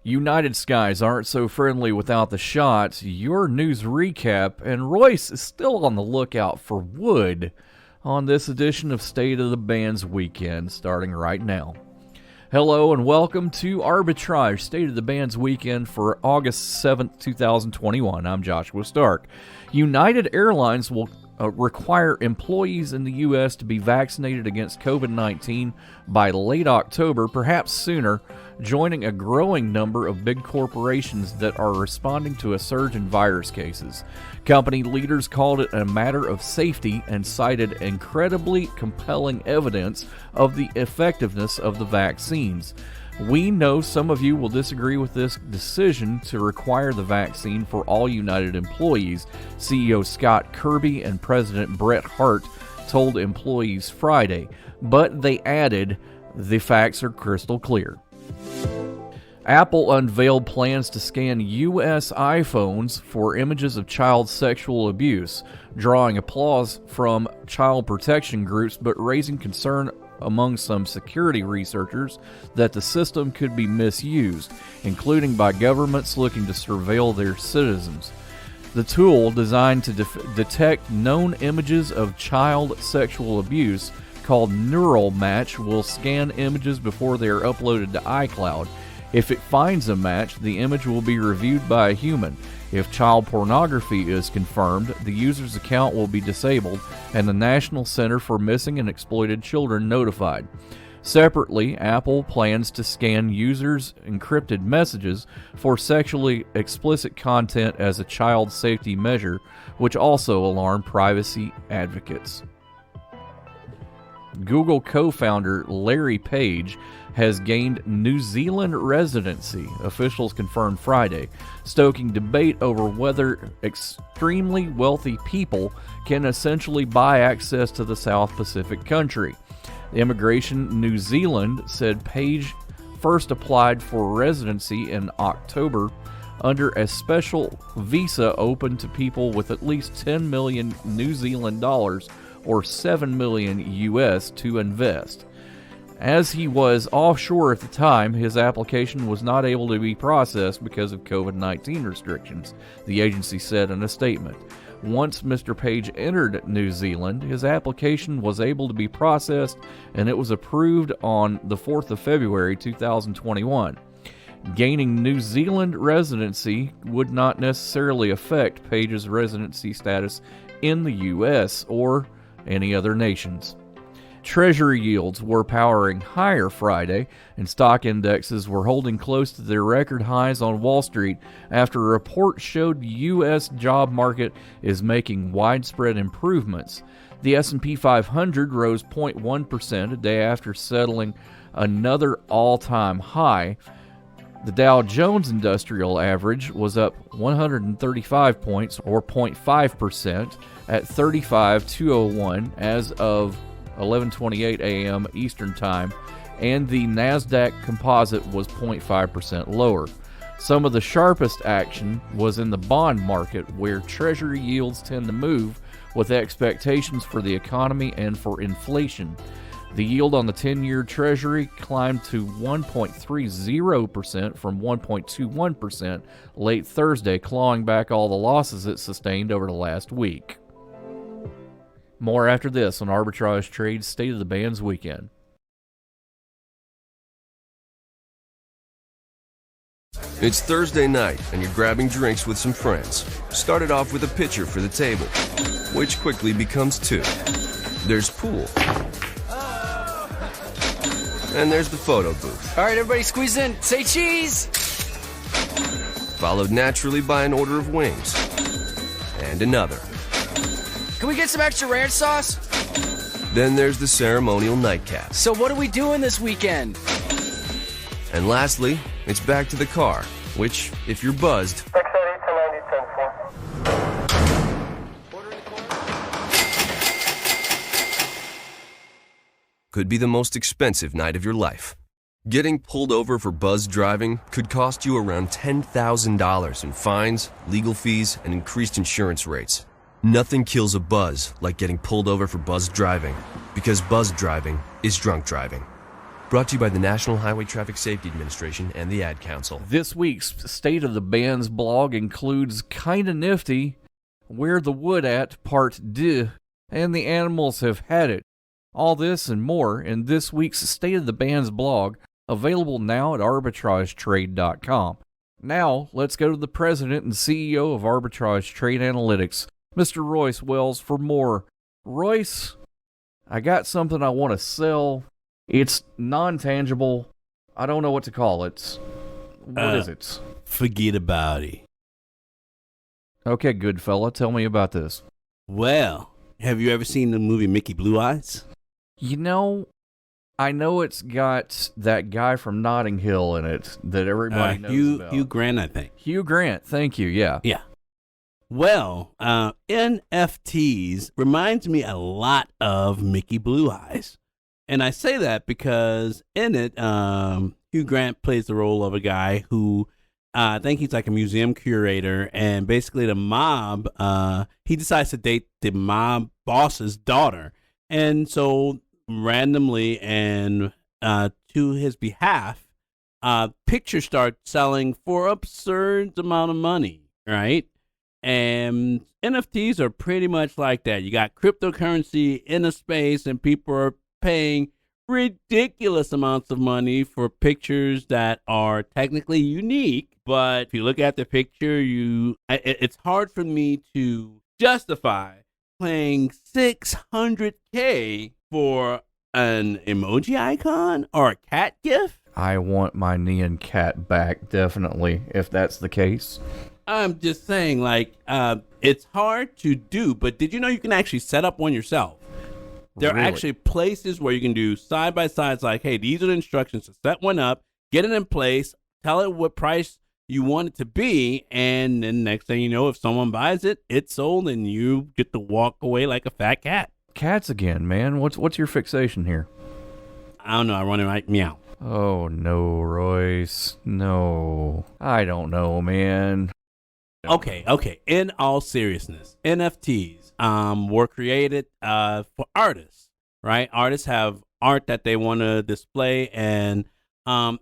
United Skies aren't so friendly without the shots, your news recap, and Royce is still on the lookout for wood on this edition of State of the Band's Weekend, starting right now. Hello and welcome to Arbitrage, State of the Band's Weekend for August 7th, 2021. I'm Joshua Stark. United Airlines will require employees in the U.S. to be vaccinated against COVID-19 by late October, perhaps sooner, joining a growing number of big corporations that are responding to a surge in virus cases. Company leaders called it a matter of safety and cited incredibly compelling evidence of the effectiveness of the vaccines. We know some of you will disagree with this decision to require the vaccine for all United employees, CEO Scott Kirby and President Brett Hart told employees Friday, but they added, the facts are crystal clear. Apple unveiled plans to scan U.S. iPhones for images of child sexual abuse, drawing applause from child protection groups but raising concern among some security researchers that the system could be misused, including by governments looking to surveil their citizens. The tool, designed to detect known images of child sexual abuse, called Neural Match, will scan images before they are uploaded to iCloud. If it finds a match, the image will be reviewed by a human. If child pornography is confirmed, the user's account will be disabled and the National Center for Missing and Exploited Children notified. Separately, Apple plans to scan users' encrypted messages for sexually explicit content as a child safety measure, which also alarmed privacy advocates. Google co-founder Larry Page has gained New Zealand residency, officials confirmed Friday, stoking debate over whether extremely wealthy people can essentially buy access to the South Pacific country. Immigration New Zealand said Page first applied for residency in October under a special visa open to people with at least 10 million New Zealand dollars or 7 million US to invest. As he was offshore at the time, his application was not able to be processed because of COVID-19 restrictions, the agency said in a statement. Once Mr. Page entered New Zealand, his application was able to be processed and it was approved on the 4th of February 2021. Gaining New Zealand residency would not necessarily affect Page's residency status in the U.S. or any other nations. Treasury yields were powering higher Friday, and stock indexes were holding close to their record highs on Wall Street after a report showed the U.S. job market is making widespread improvements. The S&P 500 rose 0.1% a day after settling another all-time high. The Dow Jones Industrial Average was up 135 points, or 0.5%, at 35,201 as of 11:28 a.m. Eastern Time, and the NASDAQ Composite was 0.5% lower. Some of the sharpest action was in the bond market, where Treasury yields tend to move with expectations for the economy and for inflation. The yield on the 10-year Treasury climbed to 1.30% from 1.21% late Thursday, clawing back all the losses it sustained over the last week. More after this on Arbitrage Trade's State of the Band's Weekend. It's Thursday night, and you're grabbing drinks with some friends. Started off with a pitcher for the table, which quickly becomes two. There's pool. And there's the photo booth. All right, everybody squeeze in. Say cheese! Followed naturally by an order of wings. And another. Can we get some extra ranch sauce? Then there's the ceremonial nightcap. So what are we doing this weekend? And lastly, it's back to the car, which, if you're buzzed, could be the most expensive night of your life. Getting pulled over for buzz driving could cost you around $10,000 in fines, legal fees, and increased insurance rates. Nothing kills a buzz like getting pulled over for buzz driving, because buzz driving is drunk driving. Brought to you by the National Highway Traffic Safety Administration and the Ad Council. This week's State of the Bands blog includes Kinda Nifty, Where the Wood At, Part 2, and The Animals Have Had It. All this and more in this week's State of the Bands blog, available now at arbitragetrade.com. Now, let's go to the president and CEO of Arbitrage Trade Analytics, Mr. Royce Wells, for more. Royce, I got something I want to sell. It's non-tangible. I don't know what to call it. What is it? Forget about it. Okay, good fella. Tell me about this. Well, have you ever seen the movie Mickey Blue Eyes? You know, I know it's got that guy from Notting Hill in it that everybody knows about. Hugh Grant, I think. Hugh Grant, thank you, yeah. Yeah. Well, NFTs reminds me a lot of Mickey Blue Eyes. And I say that because in it, Hugh Grant plays the role of a guy who I think he's like a museum curator, and basically the mob, he decides to date the mob boss's daughter. And so randomly and to his behalf, pictures start selling for absurd amount of money, right? And NFTs are pretty much like that. You got cryptocurrency in a space, and people are paying ridiculous amounts of money for pictures that are technically unique. But if you look at the picture, it's hard for me to justify paying $600K for an emoji icon or a cat gif. I want my Nyan cat back, definitely, if that's the case. I'm just saying, it's hard to do, but did you know you can actually set up one yourself? There are actually places where you can do side-by-sides like, hey, these are the instructions to set one up, get it in place, tell it what price you want it to be, and then next thing you know, if someone buys it, it's sold, and you get to walk away like a fat cat. Cats again, man. What's your fixation here? I don't know. I run it like meow. Oh, no, Royce. No. I don't know, man. Okay. In all seriousness, NFTs were created for artists, right? Artists have art that they want to display, and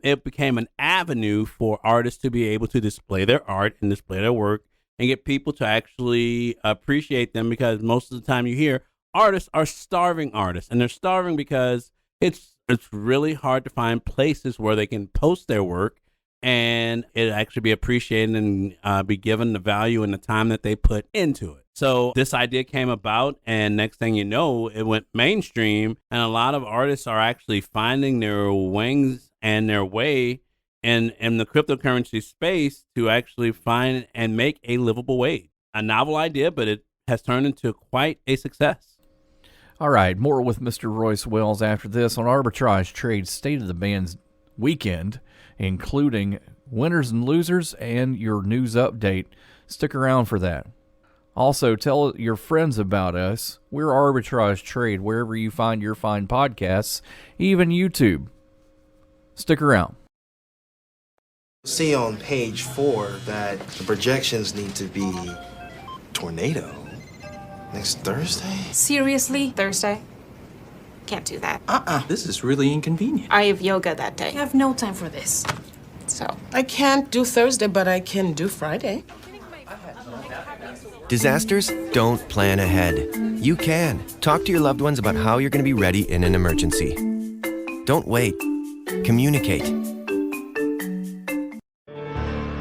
it became an avenue for artists to be able to display their art and display their work and get people to actually appreciate them, because most of the time you hear artists are starving artists, and they're starving because it's really hard to find places where they can post their work and it actually be appreciated and be given the value and the time that they put into it. So this idea came about, and next thing you know, it went mainstream, and a lot of artists are actually finding their wings and their way in the cryptocurrency space to actually find and make a livable wage. A novel idea, but it has turned into quite a success. All right, more with Mr. Royce Wells after this on Arbitrage Trade State of the Bands Weekend, including winners and losers and your news update. Stick around for that. Also, tell your friends about us. We're Arbitrage Trade, wherever you find your fine podcasts, even YouTube. Stick around. See on page 4 that the projections need to be tornado next Thursday. Seriously? Thursday? Can't do that. This is really inconvenient. I have yoga that day. I have no time for this. So. I can't do Thursday, but I can do Friday. Disasters don't plan ahead. You can. Talk to your loved ones about how you're going to be ready in an emergency. Don't wait. Communicate.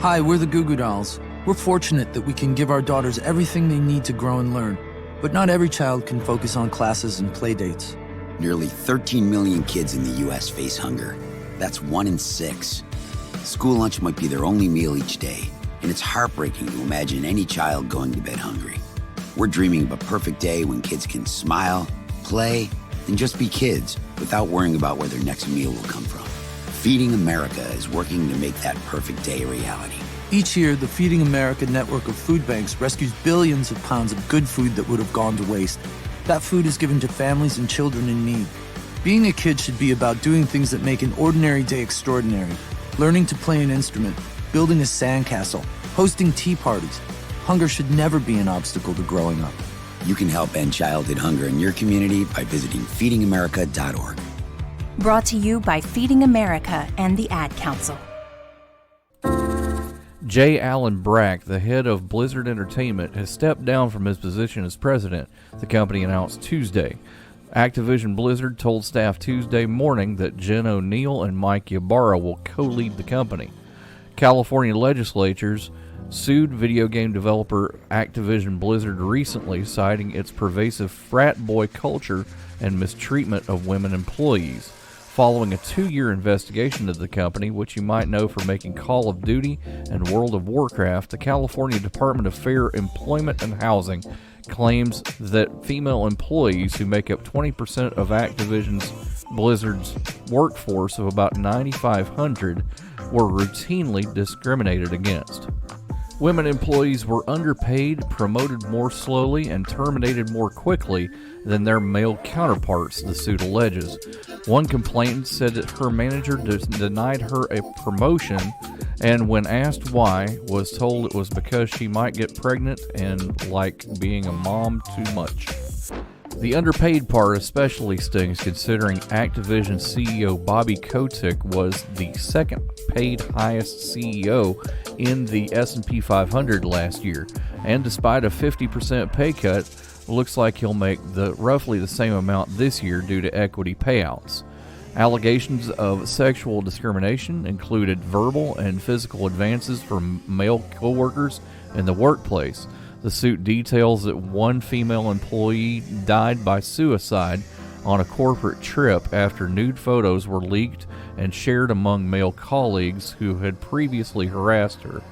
Hi, we're the Goo Goo Dolls. We're fortunate that we can give our daughters everything they need to grow and learn. But not every child can focus on classes and play dates. Nearly 13 million kids in the U.S. face hunger. That's 1 in 6. School lunch might be their only meal each day, and it's heartbreaking to imagine any child going to bed hungry. We're dreaming of a perfect day when kids can smile, play, and just be kids without worrying about where their next meal will come from. Feeding America is working to make that perfect day a reality. Each year, the Feeding America network of food banks rescues billions of pounds of good food that would have gone to waste. That food is given to families and children in need. Being a kid should be about doing things that make an ordinary day extraordinary. Learning to play an instrument, building a sandcastle, hosting tea parties. Hunger should never be an obstacle to growing up. You can help end childhood hunger in your community by visiting feedingamerica.org. Brought to you by Feeding America and the Ad Council. J. Allen Brack, the head of Blizzard Entertainment, has stepped down from his position as president, the company announced Tuesday. Activision Blizzard told staff Tuesday morning that Jen O'Neill and Mike Ybarra will co-lead the company. California legislatures sued video game developer Activision Blizzard recently, citing its pervasive frat boy culture and mistreatment of women employees. Following a 2-year investigation of the company, which you might know for making Call of Duty and World of Warcraft, the California Department of Fair Employment and Housing claims that female employees, who make up 20% of Activision's Blizzard's workforce of about 9,500, were routinely discriminated against. Women employees were underpaid, promoted more slowly, and terminated more quickly than their male counterparts, the suit alleges. One complainant said that her manager denied her a promotion, and when asked why, was told it was because she might get pregnant and like being a mom too much. The underpaid part especially stings, considering Activision CEO Bobby Kotick was the second paid highest CEO in the S&P 500 last year, and despite a 50% pay cut, looks like he'll make roughly the same amount this year due to equity payouts. Allegations of sexual discrimination included verbal and physical advances from male coworkers in the workplace. The suit details that one female employee died by suicide on a corporate trip after nude photos were leaked and shared among male colleagues who had previously harassed her.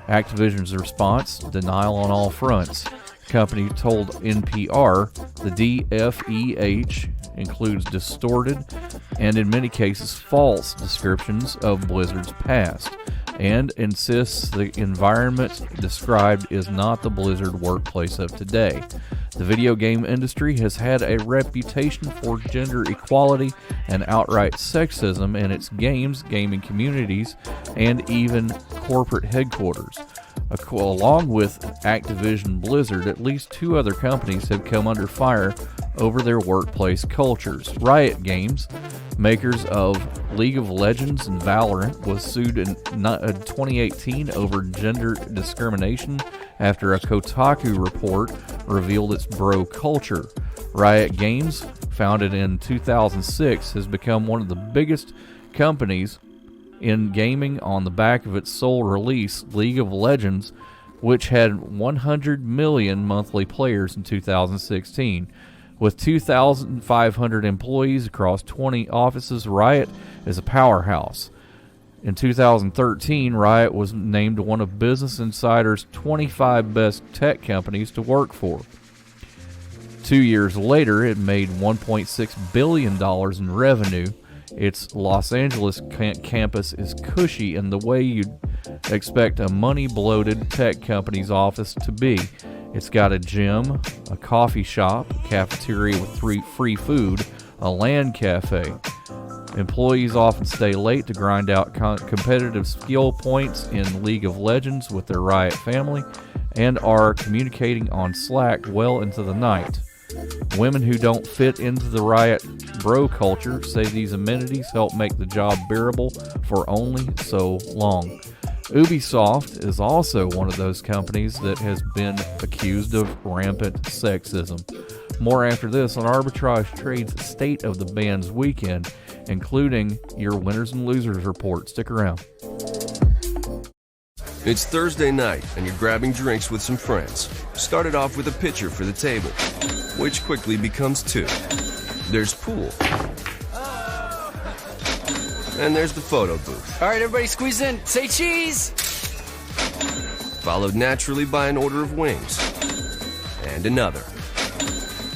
Activision's response: denial on all fronts. The company told NPR the DFEH includes distorted and in many cases false descriptions of Blizzard's past, and insists the environment described is not the Blizzard workplace of today. The video game industry has had a reputation for gender equality and outright sexism in its games, gaming communities, and even corporate headquarters. Along with Activision Blizzard, at least 2 other companies have come under fire over their workplace cultures. Riot Games, makers of League of Legends and Valorant, was sued in 2018 over gender discrimination after a Kotaku report revealed its bro culture. Riot Games, founded in 2006, has become one of the biggest companies in gaming on the back of its sole release, League of Legends, which had 100 million monthly players in 2016. With 2,500 employees across 20 offices, Riot is a powerhouse. In 2013, Riot was named one of Business Insider's 25 best tech companies to work for. 2 years later, it made $1.6 billion in revenue. Its Los Angeles campus is cushy in the way you'd expect a money-bloated tech company's office to be. It's got a gym, a coffee shop, a cafeteria with free food, a LAN cafe. Employees often stay late to grind out competitive skill points in League of Legends with their Riot family and are communicating on Slack well into the night. Women who don't fit into the Riot bro culture say these amenities help make the job bearable for only so long. Ubisoft is also one of those companies that has been accused of rampant sexism. More after this on Arbitrage Trade's State of the Bands Weekend, including your winners and losers report. Stick around. It's Thursday night, and you're grabbing drinks with some friends. Started off with a pitcher for the table, which quickly becomes 2. There's pool. And there's the photo booth. All right, everybody squeeze in. Say cheese! Followed naturally by an order of wings. And another.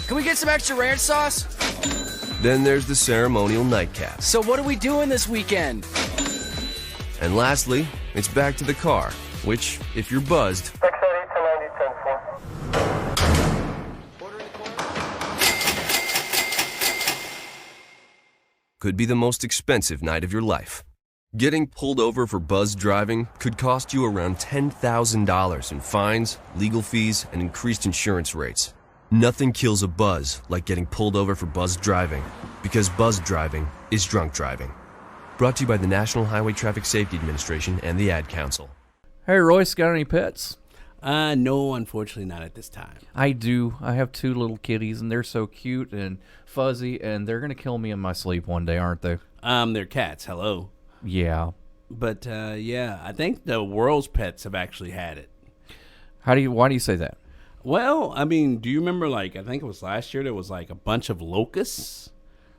Can we get some extra ranch sauce? Then there's the ceremonial nightcap. So what are we doing this weekend? And lastly, it's back to the car, which, if you're buzzed, could be the most expensive night of your life. Getting pulled over for buzz driving could cost you around $10,000 in fines, legal fees, and increased insurance rates. Nothing kills a buzz like getting pulled over for buzz driving. Because buzz driving is drunk driving. Brought to you by the National Highway Traffic Safety Administration and the Ad Council. Hey, Royce, got any pets? No, unfortunately not at this time. I do. I have 2 little kitties, and they're so cute and fuzzy, and they're going to kill me in my sleep one day, aren't they? They're cats. Hello. Yeah. But, yeah, I think the world's pets have actually had it. Why do you say that? Well, I mean, do you remember, I think it was last year, there was, a bunch of locusts,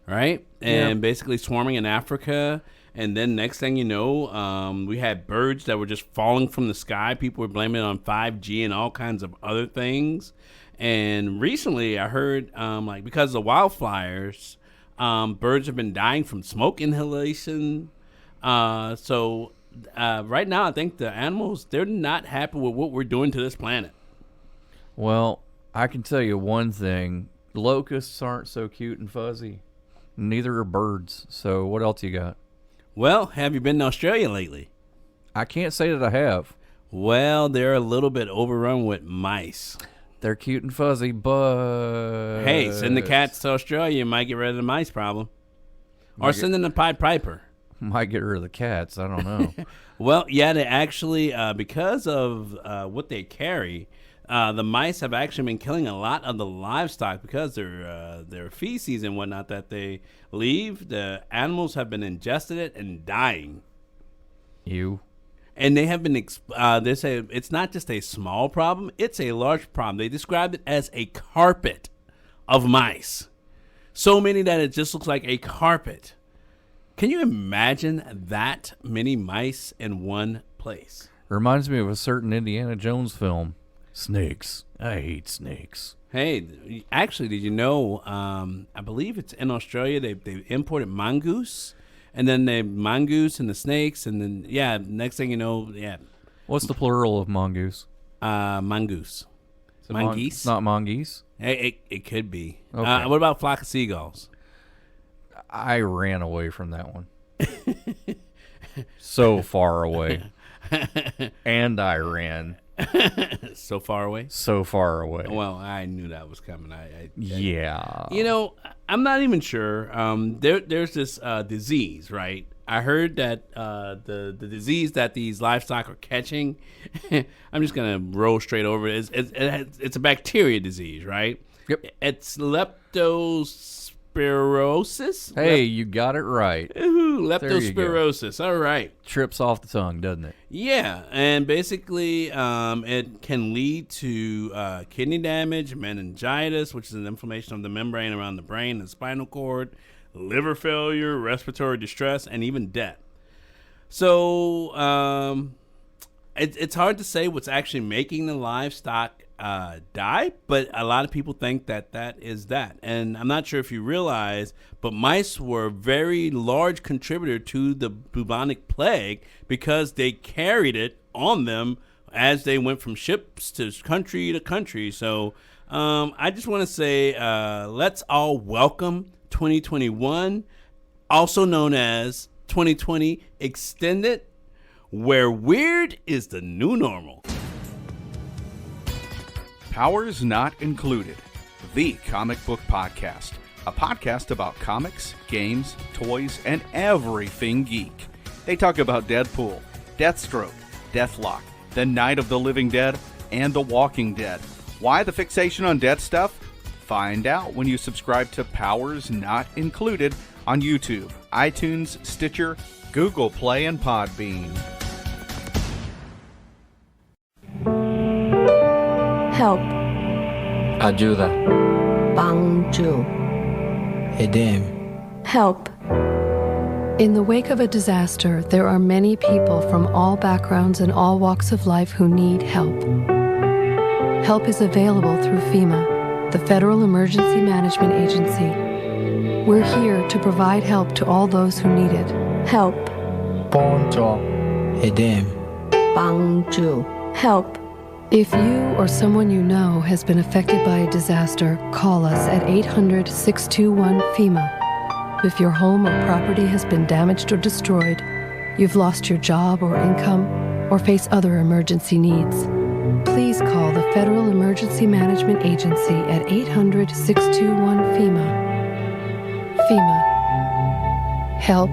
right? And basically swarming in Africa. And then next thing you know, we had birds that were just falling from the sky. People were blaming it on 5G and all kinds of other things. And recently I heard, because of the wildfires, birds have been dying from smoke inhalation. So right now I think the animals, they're not happy with what we're doing to this planet. Well, I can tell you one thing. Locusts aren't so cute and fuzzy. Neither are birds. So what else you got? Well, have you been to Australia lately? I can't say that I have. Well, they're a little bit overrun with mice. They're cute and fuzzy, but... Hey, send the cats to Australia, you might get rid of the mice problem. Or send them the Pied Piper. Might get rid of the cats, I don't know. Well, yeah, they actually, because of what they carry, the mice have actually been killing a lot of the livestock because their feces and whatnot that they leave. The animals have been ingested it and dying. You. And they have been, they say it's not just a small problem, it's a large problem. They described it as a carpet of mice. So many that it just looks like a carpet. Can you imagine that many mice in one place? Reminds me of a certain Indiana Jones film. Snakes. I hate snakes. Hey, actually, did you know, I believe it's in Australia, they imported mongoose. And then the mongoose and the snakes, and then, next thing you know, What's the plural of mongoose? Mongoose. Mongoose? Not mongoose? It could be. Okay. What about flock of seagulls? I ran away from that one. So far away. And I ran. So far away? So far away. Well, I knew that was coming. Yeah. You know, I'm not even sure. There's this disease, right? I heard that the disease that these livestock are catching, I'm just going to roll straight over it. It's a bacteria disease, right? Yep. It's leptospirosis. Hey, you got it right. Ooh, leptospirosis. All right. Trips off the tongue, doesn't it? Yeah, and basically it can lead to kidney damage, meningitis, which is an inflammation of the membrane around the brain and spinal cord, liver failure, respiratory distress, and even death. So it's hard to say what's actually making the livestock die, but a lot of people think that is that. And I'm not sure if you realize, but mice were a very large contributor to the bubonic plague because they carried it on them as they went from ships to country. So I just want to say let's all welcome 2021, also known as 2020 Extended, where weird is the new normal. Powers Not Included, the comic book podcast. A podcast about comics, games, toys, and everything geek. They talk about Deadpool, Deathstroke, Deathlock, The Night of the Living Dead, and The Walking Dead. Why the fixation on dead stuff? Find out when you subscribe to Powers Not Included on YouTube, iTunes, Stitcher, Google Play, and Podbean. Help. Ayuda. 帮助. Edem. Help. In the wake of a disaster, there are many people from all backgrounds and all walks of life who need help. Help is available through FEMA, the Federal Emergency Management Agency. We're here to provide help to all those who need it. Help. 帮助. Edem. 帮助. Help. If you or someone you know has been affected by a disaster, call us at 800-621-FEMA. If your home or property has been damaged or destroyed, you've lost your job or income, or face other emergency needs, please call the Federal Emergency Management Agency at 800-621-FEMA. FEMA, Help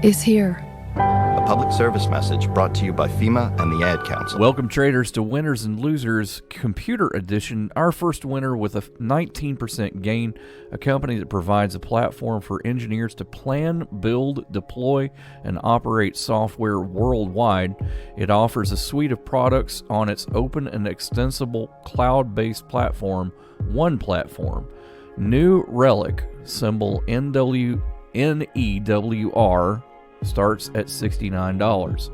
is here. A public service message brought to you by FEMA and the Ad Council. Welcome, traders, to Winners and Losers Computer Edition. Our first winner with a 19% gain, a company that provides a platform for engineers to plan, build, deploy, and operate software worldwide. It offers a suite of products on its open and extensible cloud-based platform, One Platform. New Relic, symbol NEWR, starts at $69.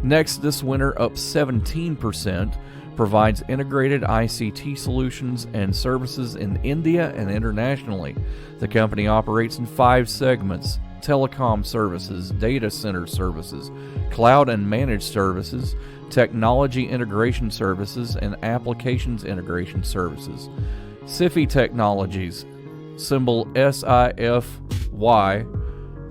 Next, this winner, up 17%, provides integrated ICT solutions and services in India and internationally. The company operates in 5 segments: telecom services, data center services, cloud and managed services, technology integration services, and applications integration services. SIFI Technologies, symbol SIFY,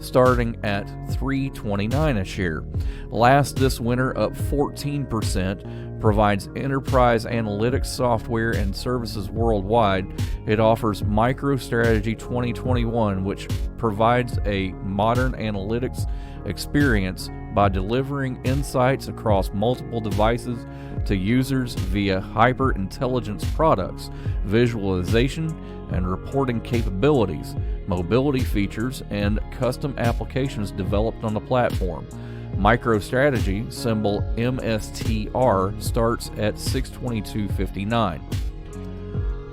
starting at $3.29 a share. Last, this winner, up 14%, provides enterprise analytics software and services worldwide. It offers MicroStrategy 2021, which provides a modern analytics experience by delivering insights across multiple devices to users via hyper intelligence products, visualization and reporting capabilities, mobility features, and custom applications developed on the platform. MicroStrategy, symbol MSTR, starts at $622.59.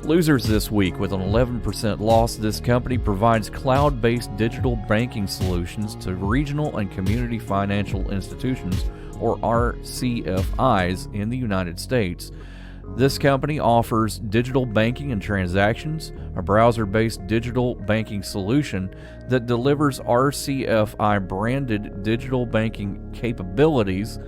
Losers this week, with an 11% loss, this company provides cloud-based digital banking solutions to regional and community financial institutions, or RCFIs, in the United States. This company offers digital banking and transactions, a browser-based digital banking solution that delivers RCFI-branded digital banking capabilities,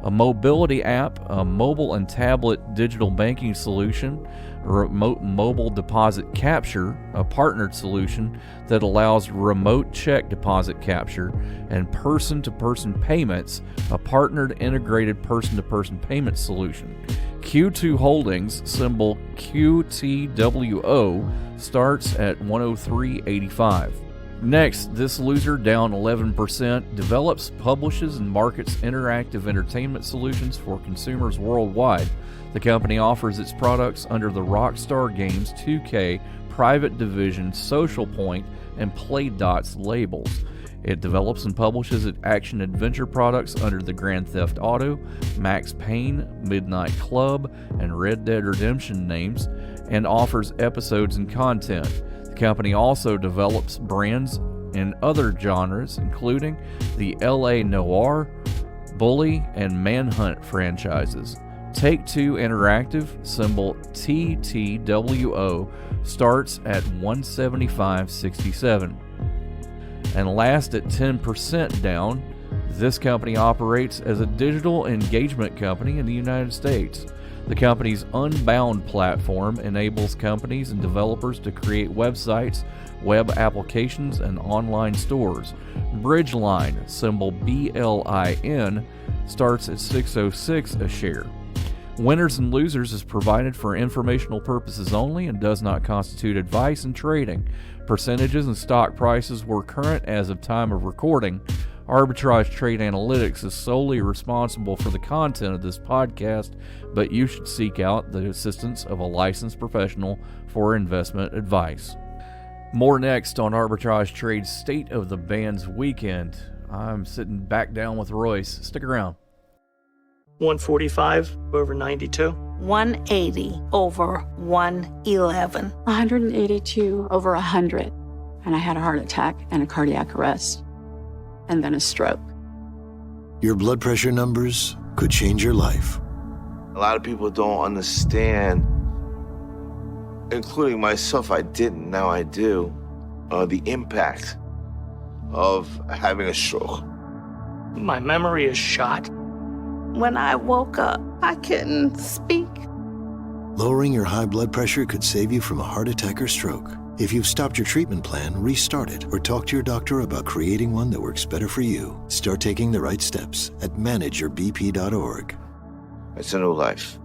a mobility app, a mobile and tablet digital banking solution, remote mobile deposit capture, a partnered solution that allows remote check deposit capture, and person-to-person payments, a partnered integrated person-to-person payment solution. Q2 Holdings, symbol QTWO, starts at $103.85. Next, this loser, down 11%, develops, publishes, and markets interactive entertainment solutions for consumers worldwide. The company offers its products under the Rockstar Games 2K, Private Division, Social Point, and PlayDots labels. It develops and publishes its action-adventure products under the Grand Theft Auto, Max Payne, Midnight Club, and Red Dead Redemption names, and offers episodes and content. The company also develops brands in other genres, including the LA Noire, Bully, and Manhunt franchises. Take-Two Interactive, symbol TTWO, starts at $175.67. And last, at 10% down, this company operates as a digital engagement company in the United States. The company's Unbound platform enables companies and developers to create websites, web applications, and online stores. Bridgeline, symbol BLIN, starts at $606 a share. Winners and Losers is provided for informational purposes only and does not constitute advice in trading. Percentages and stock prices were current as of time of recording. Arbitrage Trade Analytics is solely responsible for the content of this podcast, but you should seek out the assistance of a licensed professional for investment advice. More next on Arbitrage Trade's State of the Bands Weekend. I'm sitting back down with Royce. Stick around. 145 over 92. 180 over 111. 182 over 100. And I had a heart attack and a cardiac arrest. And then a stroke. Your blood pressure numbers could change your life. A lot of people don't understand, including myself, I didn't, now I do, the impact of having a stroke. My memory is shot. When I woke up, I couldn't speak. Lowering your high blood pressure could save you from a heart attack or stroke. If you've stopped your treatment plan, restart it or talk to your doctor about creating one that works better for you. Start taking the right steps at manageyourbp.org. It's a new life,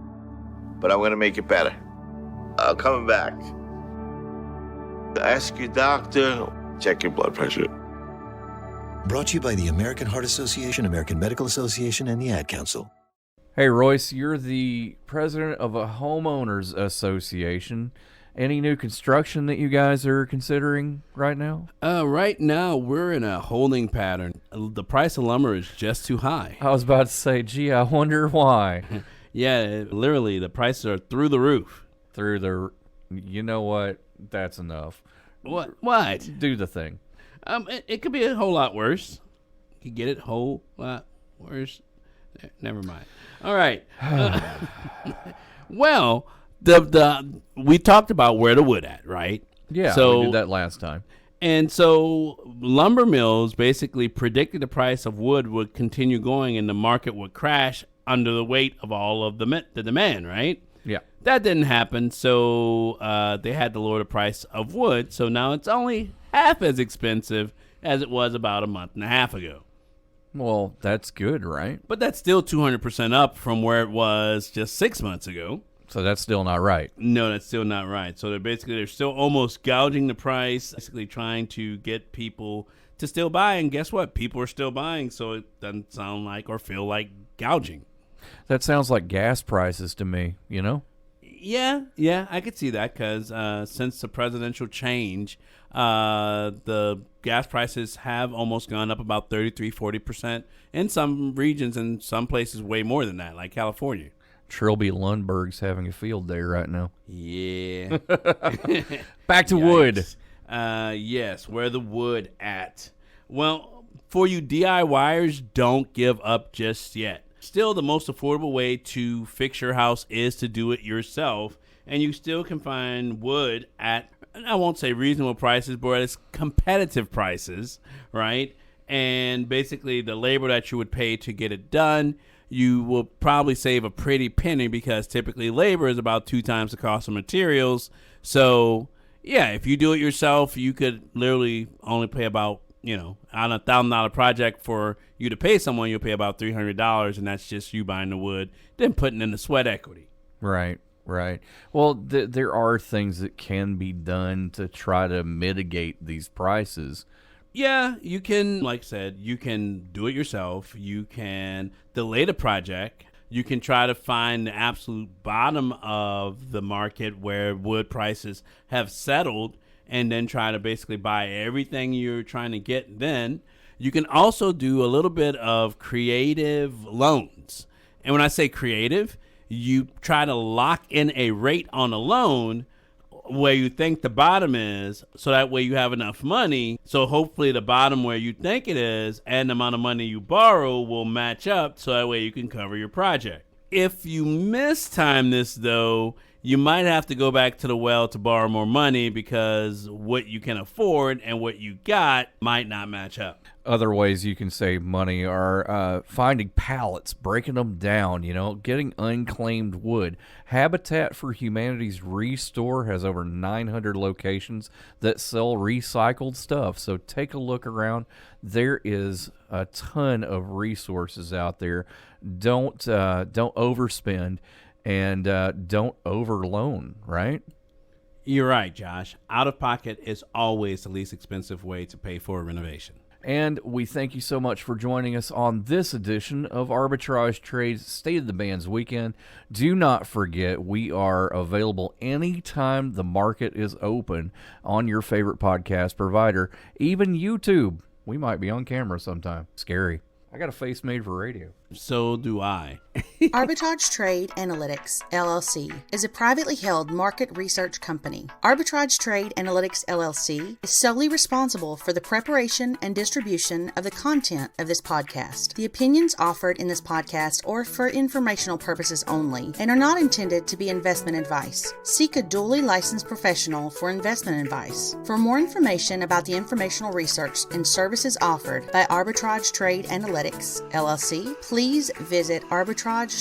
but I'm going to make it better. I'm coming back. Ask your doctor, check your blood pressure. Brought to you by the American Heart Association, American Medical Association, and the Ad Council. Hey, Royce, you're the president of a homeowners association. Any new construction that you guys are considering right now? Right now, we're in a holding pattern. The price of lumber is just too high. I was about to say, gee, I wonder why. Yeah, literally, the prices are through the roof. You know what? That's enough. What? Do the thing. It could be a whole lot worse. You get it a whole lot worse. Never mind. All right. Well, we talked about where the wood at, right? Yeah, so, we did that last time. And so lumber mills basically predicted the price of wood would continue going and the market would crash under the weight of all of the demand, right? Yeah. That didn't happen, so they had to lower the price of wood. So now it's only half as expensive as it was about a month and a half ago. Well, that's good, right? But that's still 200% up from where it was just 6 months ago. So that's still not right. No, that's still not right. So they're still almost gouging the price, basically trying to get people to still buy. And guess what? People are still buying, so it doesn't sound like or feel like gouging. That sounds like gas prices to me, you know? Yeah, I could see that because since the presidential change, the gas prices have almost gone up about 33-40% in some regions and some places way more than that, like California. Trilby Lundberg's having a field day right now. Yeah. Back to wood. Yes, where the wood at? Well, for you DIYers, don't give up just yet. Still, the most affordable way to fix your house is to do it yourself, and you still can find wood at, I won't say reasonable prices, but it's competitive prices, right? And basically, the labor that you would pay to get it done, you will probably save a pretty penny because typically labor is about 2 times the cost of materials. So, yeah, if you do it yourself, you could literally only pay about, on a $1,000 project for you to pay someone, you'll pay about $300, and that's just you buying the wood, then putting in the sweat equity. Right. Well, there are things that can be done to try to mitigate these prices. Yeah, you can, like I said, you can do it yourself. You can delay the project. You can try to find the absolute bottom of the market where wood prices have settled and then try to basically buy everything you're trying to get then. You can also do a little bit of creative loans. And when I say creative, you try to lock in a rate on a loan where you think the bottom is, so that way you have enough money. So hopefully the bottom where you think it is and the amount of money you borrow will match up, so that way you can cover your project. If you mistime this, though, you might have to go back to the well to borrow more money because what you can afford and what you got might not match up. Other ways you can save money are finding pallets, breaking them down, getting unclaimed wood. Habitat for Humanity's Restore has over 900 locations that sell recycled stuff. So take a look around. There is a ton of resources out there. Don't overspend. And don't overloan, right? You're right, Josh. Out of pocket is always the least expensive way to pay for a renovation. And we thank you so much for joining us on this edition of Arbitrage Trade's State of the Bands Weekend. Do not forget, we are available anytime the market is open on your favorite podcast provider, even YouTube. We might be on camera sometime. Scary. I got a face made for radio. So do I. Arbitrage Trade Analytics, LLC, is a privately held market research company. Arbitrage Trade Analytics, LLC, is solely responsible for the preparation and distribution of the content of this podcast. The opinions offered in this podcast are for informational purposes only and are not intended to be investment advice. Seek a duly licensed professional for investment advice. For more information about the informational research and services offered by Arbitrage Trade Analytics, LLC, please visit Arbitrage Trade.